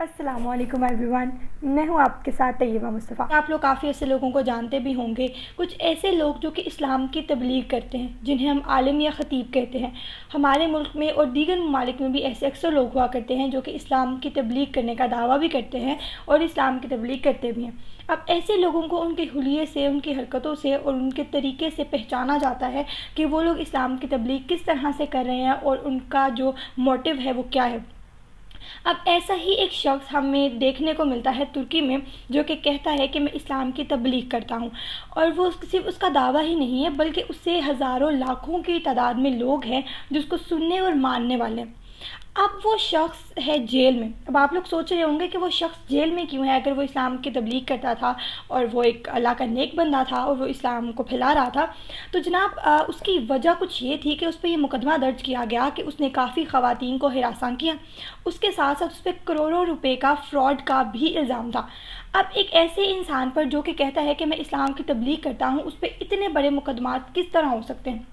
السلام علیکم every one, میں ہوں آپ کے ساتھ طیبہ مصطفیٰ۔ آپ لوگ کافی ایسے لوگوں کو جانتے بھی ہوں گے، کچھ ایسے لوگ جو کہ اسلام کی تبلیغ کرتے ہیں، جنہیں ہم عالم یا خطیب کہتے ہیں۔ ہمارے ملک میں اور دیگر ممالک میں بھی ایسے اکثر لوگ ہوا کرتے ہیں جو کہ اسلام کی تبلیغ کرنے کا دعویٰ بھی کرتے ہیں اور اسلام کی تبلیغ کرتے بھی ہیں۔ اب ایسے لوگوں کو ان کے حلیے سے، ان کی حرکتوں سے اور ان کے طریقے سے پہچانا جاتا ہے کہ وہ لوگ اسلام کی تبلیغ کس طرح سے کر رہے ہیں اور ان کا جو موٹیو ہے وہ کیا ہے۔ اب ایسا ہی ایک شخص ہمیں دیکھنے کو ملتا ہے ترکی میں، جو کہ کہتا ہے کہ میں اسلام کی تبلیغ کرتا ہوں، اور وہ صرف اس کا دعویٰ ہی نہیں ہے بلکہ اس سے ہزاروں لاکھوں کی تعداد میں لوگ ہیں جو اس کو سننے اور ماننے والے ہیں۔ اب وہ شخص ہے جیل میں۔ اب آپ لوگ سوچ رہے ہوں گے کہ وہ شخص جیل میں کیوں ہے، اگر وہ اسلام کی تبلیغ کرتا تھا اور وہ ایک اللہ کا نیک بندہ تھا اور وہ اسلام کو پھیلا رہا تھا۔ تو جناب اس کی وجہ کچھ یہ تھی کہ اس پہ یہ مقدمہ درج کیا گیا کہ اس نے کافی خواتین کو ہراساں کیا، اس کے ساتھ ساتھ اس پہ کروڑوں روپے کا فراڈ کا بھی الزام تھا۔ اب ایک ایسے انسان پر جو کہ کہتا ہے کہ میں اسلام کی تبلیغ کرتا ہوں، اس پہ اتنے بڑے مقدمات کس طرح ہو سکتے ہیں؟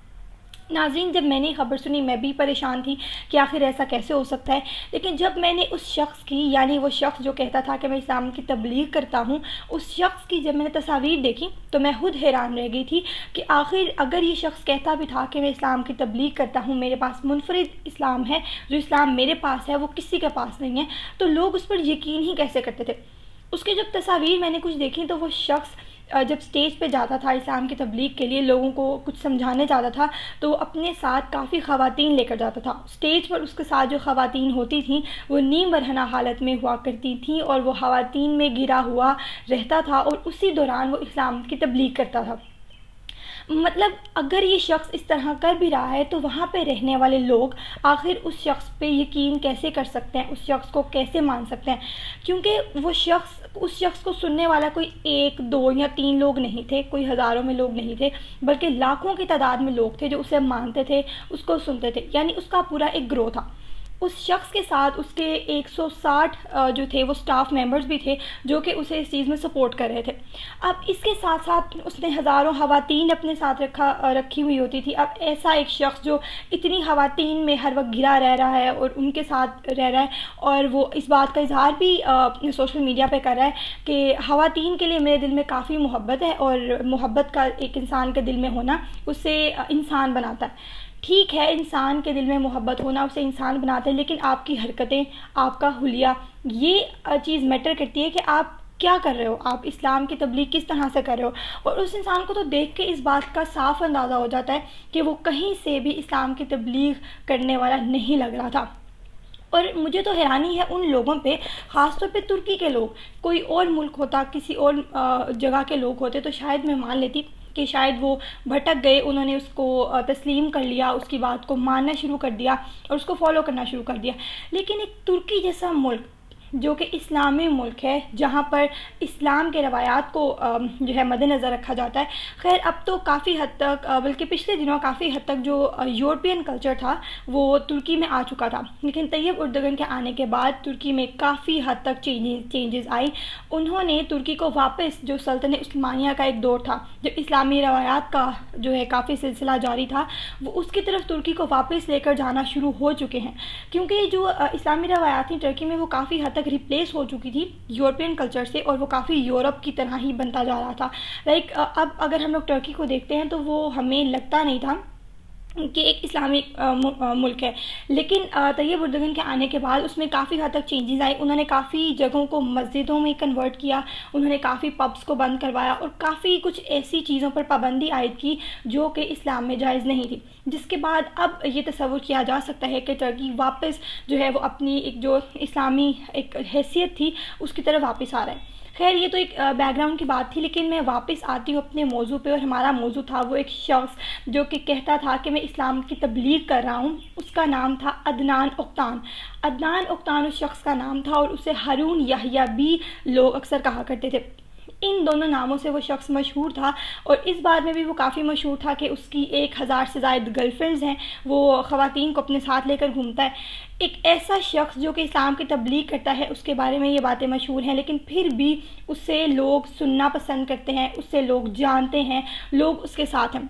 ناظرین، جب میں نے خبر سنی میں بھی پریشان تھی کہ آخر ایسا کیسے ہو سکتا ہے، لیکن جب میں نے اس شخص کی، یعنی وہ شخص جو کہتا تھا کہ میں اسلام کی تبلیغ کرتا ہوں، اس شخص کی جب میں نے تصاویر دیکھی تو میں خود حیران رہ گئی تھی کہ آخر اگر یہ شخص کہتا بھی تھا کہ میں اسلام کی تبلیغ کرتا ہوں، میرے پاس منفرد اسلام ہے، جو اسلام میرے پاس ہے وہ کسی کے پاس نہیں ہے، تو لوگ اس پر یقین ہی کیسے کرتے تھے؟ اس کی جب تصاویر میں نے کچھ دیکھی تو وہ شخص جب اسٹیج پہ جاتا تھا اسلام کی تبلیغ کے لیے، لوگوں کو کچھ سمجھانے جاتا تھا، تو وہ اپنے ساتھ کافی خواتین لے کر جاتا تھا۔ اسٹیج پر اس کے ساتھ جو خواتین ہوتی تھیں وہ نیم برہنہ حالت میں ہوا کرتی تھیں اور وہ خواتین میں گھرا ہوا رہتا تھا اور اسی دوران وہ اسلام کی تبلیغ کرتا تھا۔ مطلب اگر یہ شخص اس طرح کر بھی رہا ہے تو وہاں پہ رہنے والے لوگ آخر اس شخص پہ یقین کیسے کر سکتے ہیں، اس شخص کو کیسے مان سکتے ہیں؟ کیونکہ وہ شخص، اس شخص کو سننے والا کوئی ایک، دو یا تین لوگ نہیں تھے، کوئی ہزاروں میں لوگ نہیں تھے، بلکہ لاکھوں کی تعداد میں لوگ تھے جو اسے مانتے تھے، اس کو سنتے تھے، یعنی اس کا پورا ایک گروہ تھا۔ اس شخص کے ساتھ اس کے 160 جو تھے وہ سٹاف ممبرز بھی تھے جو کہ اسے اس چیز میں سپورٹ کر رہے تھے۔ اب اس کے ساتھ ساتھ اس نے ہزاروں خواتین اپنے ساتھ رکھی ہوئی ہوتی تھی۔ اب ایسا ایک شخص جو اتنی خواتین میں ہر وقت گھرا رہ رہا ہے اور ان کے ساتھ رہ رہا ہے، اور وہ اس بات کا اظہار بھی سوشل میڈیا پہ کر رہا ہے کہ خواتین کے لیے میرے دل میں کافی محبت ہے، اور محبت کا ایک انسان کے دل میں ہونا اسے انسان بناتا ہے۔ ٹھیک ہے، انسان کے دل میں محبت ہونا اسے انسان بناتا ہے، لیکن آپ کی حرکتیں، آپ کا حلیہ، یہ چیز میٹر کرتی ہے کہ آپ کیا کر رہے ہو، آپ اسلام کی تبلیغ کس طرح سے کر رہے ہو۔ اور اس انسان کو تو دیکھ کے اس بات کا صاف اندازہ ہو جاتا ہے کہ وہ کہیں سے بھی اسلام کی تبلیغ کرنے والا نہیں لگ رہا تھا۔ اور مجھے تو حیرانی ہے ان لوگوں پہ، خاص طور پہ ترکی کے لوگ۔ کوئی اور ملک ہوتا، کسی اور جگہ کے لوگ ہوتے تو شاید میں مان لیتی کہ شاید وہ بھٹک گئے، انہوں نے اس کو تسلیم کر لیا، اس کی بات کو ماننا شروع کر دیا اور اس کو فالو کرنا شروع کر دیا۔ لیکن ایک ترکی جیسا ملک جو کہ اسلامی ملک ہے، جہاں پر اسلام کے روایات کو جو ہے مد نظر رکھا جاتا ہے، خیر اب تو کافی حد تک، بلکہ پچھلے دنوں کافی حد تک جو یورپین کلچر تھا وہ ترکی میں آ چکا تھا، لیکن طیب اردگان کے آنے کے بعد ترکی میں کافی حد تک چینجز آئی۔ انہوں نے ترکی کو واپس، جو سلطنت عثمانیہ کا ایک دور تھا، جو اسلامی روایات کا جو ہے کافی سلسلہ جاری تھا، وہ اس کی طرف ترکی کو واپس لے کر جانا شروع ہو چکے ہیں، کیونکہ جو اسلامی روایات تھیں ترکی میں وہ کافی حد تک ریپلیس ہو چکی تھی یورپین کلچر سے، اور وہ کافی یورپ کی طرح ہی بنتا جا رہا تھا۔ اب اگر ہم لوگ ترکی کو دیکھتے ہیں تو وہ ہمیں لگتا نہیں تھا کہ ایک اسلامی ملک ہے، لیکن طیب اردگان کے آنے کے بعد اس میں کافی حد تک چینجز آئی۔ انہوں نے کافی جگہوں کو مسجدوں میں کنورٹ کیا، انہوں نے کافی پبس کو بند کروایا اور کافی کچھ ایسی چیزوں پر پابندی عائد کی جو کہ اسلام میں جائز نہیں تھی، جس کے بعد اب یہ تصور کیا جا سکتا ہے کہ ترکی واپس جو ہے وہ اپنی ایک جو اسلامی ایک حیثیت تھی اس کی طرف واپس آ رہا ہے۔ خیر یہ تو ایک بیک گراؤنڈ کی بات تھی، لیکن میں واپس آتی ہوں اپنے موضوع پہ، اور ہمارا موضوع تھا وہ ایک شخص جو کہ کہتا تھا کہ میں اسلام کی تبلیغ کر رہا ہوں۔ اس کا نام تھا عدنان اوکتان۔ عدنان اوکتان اس شخص کا نام تھا، اور اسے ہارون یحییٰ بھی لوگ اکثر کہا کرتے تھے۔ ان دونوں ناموں سے وہ شخص مشہور تھا، اور اس بات میں بھی وہ کافی مشہور تھا کہ اس کی 1000 سے زائد گرل فرینڈز ہیں، وہ خواتین کو اپنے ساتھ لے کر گھومتا ہے۔ ایک ایسا شخص جو کہ اسلام کی تبلیغ کرتا ہے، اس کے بارے میں یہ باتیں مشہور ہیں، لیکن پھر بھی اس سے لوگ سننا پسند کرتے ہیں، اس سے لوگ جانتے ہیں، لوگ اس کے ساتھ ہیں۔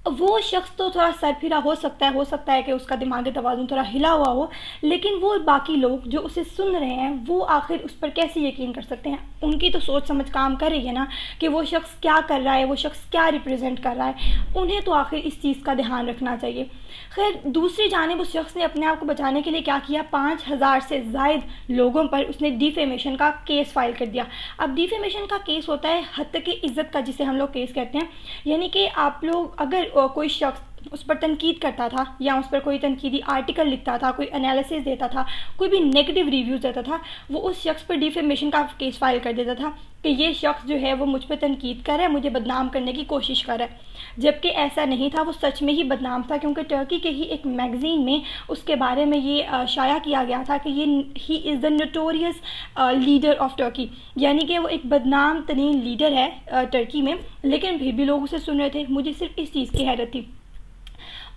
وہ شخص تو تھوڑا سر پھرا ہو سکتا ہے کہ اس کا دماغی توازن تھوڑا ہلا ہوا ہو، لیکن وہ باقی لوگ جو اسے سن رہے ہیں وہ آخر اس پر کیسے یقین کر سکتے ہیں؟ ان کی تو سوچ سمجھ کام کر رہی ہے نا کہ وہ شخص کیا کر رہا ہے، وہ شخص کیا ریپرزینٹ کر رہا ہے، انہیں تو آخر اس چیز کا دھیان رکھنا چاہیے۔ خیر، دوسری جانب اس شخص نے اپنے آپ کو بچانے کے لیے کیا کیا، 5,000 سے زائد لوگوں پر اس نے ڈیفیمیشن کا کیس فائل کر دیا۔ اب ڈیفیمیشن کا کیس ہوتا ہے حتیٰ عزت کا، جسے ہم لوگ کیس کہتے ہیں، یعنی کہ آپ لوگ اگر کوئی شخص اس پر تنقید کرتا تھا یا اس پر کوئی تنقیدی آرٹیکل لکھتا تھا، کوئی انالیسس دیتا تھا، کوئی بھی نیگیٹو ریویوز دیتا تھا، وہ اس شخص پر ڈیفیمیشن کا کیس فائل کر دیتا تھا کہ یہ شخص جو ہے وہ مجھ پہ تنقید کر رہا ہے، مجھے بدنام کرنے کی کوشش کر رہا ہے، جبکہ ایسا نہیں تھا، وہ سچ میں ہی بدنام تھا، کیونکہ ٹرکی کے ہی ایک میگزین میں اس کے بارے میں یہ شائع کیا گیا تھا کہ ہی از دا نوٹوریس لیڈر آف ٹرکی، یعنی کہ وہ ایک بدنام ترین لیڈر ہے ٹرکی میں، لیکن پھر بھی لوگ اسے سن رہے تھے۔ مجھے صرف اس چیز کی حیرت تھی۔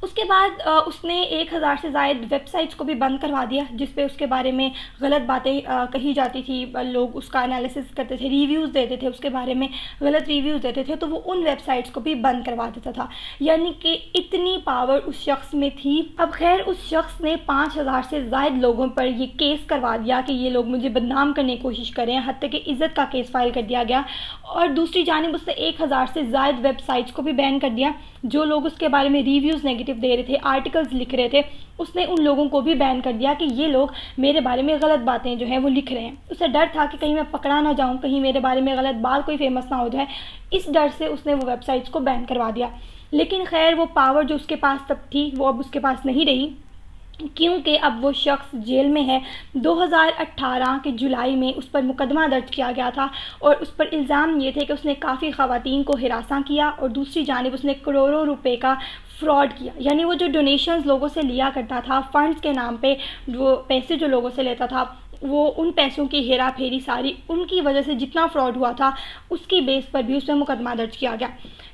اس کے بعد اس نے 1,000 سے زائد ویب سائٹس کو بھی بند کروا دیا جس پہ اس کے بارے میں غلط باتیں کہی جاتی تھی، لوگ اس کا انالیسس کرتے تھے، ریویوز دیتے تھے، اس کے بارے میں غلط ریویوز دیتے تھے، تو وہ ان ویب سائٹس کو بھی بند کروا دیتا تھا، یعنی کہ اتنی پاور اس شخص میں تھی۔ اب خیر، اس شخص نے 5,000 سے زائد لوگوں پر یہ کیس کروا دیا کہ یہ لوگ مجھے بدنام کرنے کی کوشش کر رہے ہیں، حتیٰ کہ عزت کا کیس فائل کر دیا گیا، اور دوسری جانب اس نے 1,000 سے زائد ویب سائٹس کو بھی بین کر دیا جو لوگ اس کے بارے میں ریویوز نیگیٹو دے رہے تھے، آرٹیکلز لکھ رہے تھے، اس نے ان لوگوں کو بھی بین کر دیا کہ یہ لوگ میرے بارے میں غلط باتیں جو ہیں وہ لکھ رہے ہیں۔ اسے ڈر تھا کہ کہیں میں پکڑا نہ جاؤں، کہیں میرے بارے میں غلط بات کوئی فیمس نہ ہو جائے، اس ڈر سے اس نے وہ ویب سائٹس کو بین کروا دیا۔ لیکن خیر، وہ پاور جو اس کے پاس تب تھی وہ اب اس کے پاس نہیں رہی، کیونکہ اب وہ شخص جیل میں ہے۔ 2018 کے جولائی میں اس پر مقدمہ درج کیا گیا تھا، اور اس پر الزام یہ تھے کہ اس نے کافی خواتین کو ہراساں کیا، اور دوسری جانب اس نے کروڑوں روپے کا فراڈ کیا، یعنی وہ جو ڈونیشنز لوگوں سے لیا کرتا تھا، فنڈز کے نام پہ وہ پیسے جو لوگوں سے لیتا تھا، وہ ان پیسوں کی ہیرا پھیری ساری ان کی وجہ سے جتنا فراڈ ہوا تھا اس کی بیس پر بھی اس میں مقدمہ درج کیا گیا۔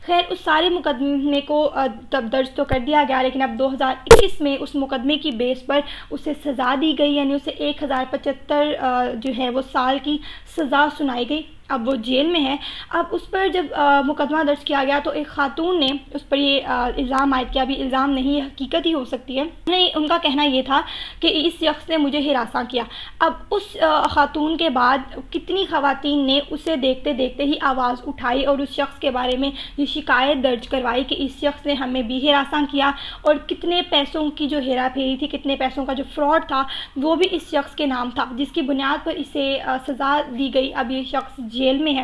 خیر، اس سارے مقدمے کو تب درج تو کر دیا گیا، لیکن اب 2021 میں اس مقدمے کی بیس پر اسے سزا دی گئی، یعنی اسے 1075 جو ہے وہ سال کی سزا سنائی گئی۔ اب وہ جیل میں ہے۔ اب اس پر جب مقدمہ درج کیا گیا تو ایک خاتون نے اس پر یہ الزام عائد کیا، بھی الزام نہیں، یہ حقیقت ہی ہو سکتی ہے، ان کا کہنا یہ تھا کہ اس شخص نے مجھے ہراساں کیا۔ اب اس خاتون کے بعد کتنی خواتین نے اسے دیکھتے دیکھتے ہی آواز اٹھائی اور اس شخص کے بارے میں یہ شکایت درج کروائی کہ اس شخص نے ہمیں بھی ہراساں کیا، اور کتنے پیسوں کی جو ہیرا پھیری تھی، کتنے پیسوں کا جو فراڈ تھا وہ بھی اس شخص کے نام تھا، جس کی بنیاد پر اسے سزا دی گئی۔ اب یہ شخص جیل میں ہے۔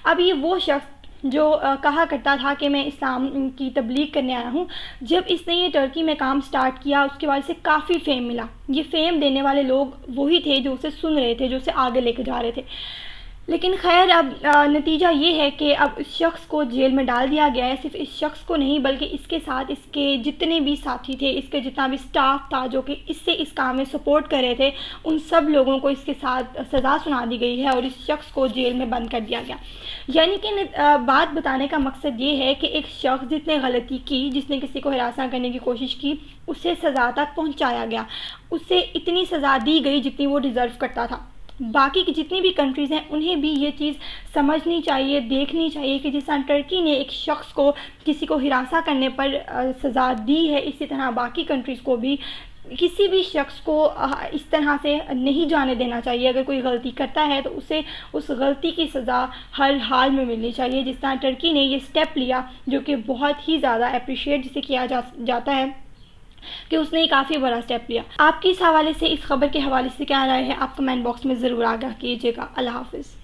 اب یہ وہ شخص جو کہا کرتا تھا کہ میں اسلام کی تبلیغ کرنے آیا ہوں، جب اس نے یہ ٹرکی میں کام سٹارٹ کیا اس کے بعد سے کافی فیم ملا۔ یہ فیم دینے والے لوگ وہی تھے جو اسے سن رہے تھے، جو اسے آگے لے کے جا رہے تھے۔ لیکن خیر، اب نتیجہ یہ ہے کہ اب اس شخص کو جیل میں ڈال دیا گیا ہے۔ صرف اس شخص کو نہیں بلکہ اس کے ساتھ اس کے جتنے بھی ساتھی تھے، اس کے جتنا بھی سٹاف تھا جو کہ اس سے اس کام میں سپورٹ کر رہے تھے، ان سب لوگوں کو اس کے ساتھ سزا سنا دی گئی ہے اور اس شخص کو جیل میں بند کر دیا گیا۔ یعنی کہ بات بتانے کا مقصد یہ ہے کہ ایک شخص جس نے غلطی کی، جس نے کسی کو ہراساں کرنے کی کوشش کی، اسے سزا تک پہنچایا گیا، اسے اتنی سزا دی گئی جتنی وہ ڈیزرو کرتا تھا۔ باقی کی جتنی بھی کنٹریز ہیں انہیں بھی یہ چیز سمجھنی چاہیے، دیکھنی چاہیے کہ جس طرح ٹرکی نے ایک شخص کو کسی کو ہراساں کرنے پر سزا دی ہے، اسی طرح باقی کنٹریز کو بھی کسی بھی شخص کو اس طرح سے نہیں جانے دینا چاہیے۔ اگر کوئی غلطی کرتا ہے تو اسے اس غلطی کی سزا ہر حال میں ملنی چاہیے، جس طرح ٹرکی نے یہ سٹیپ لیا جو کہ بہت ہی زیادہ اپریشیٹ جسے کیا جاتا ہے کہ اس نے یہ کافی بڑا سٹیپ لیا۔ آپ کی اس حوالے سے، اس خبر کے حوالے سے کیا رائے ہے؟ آپ کمنٹ باکس میں ضرور آگاہ کیجیے گا۔ اللہ حافظ۔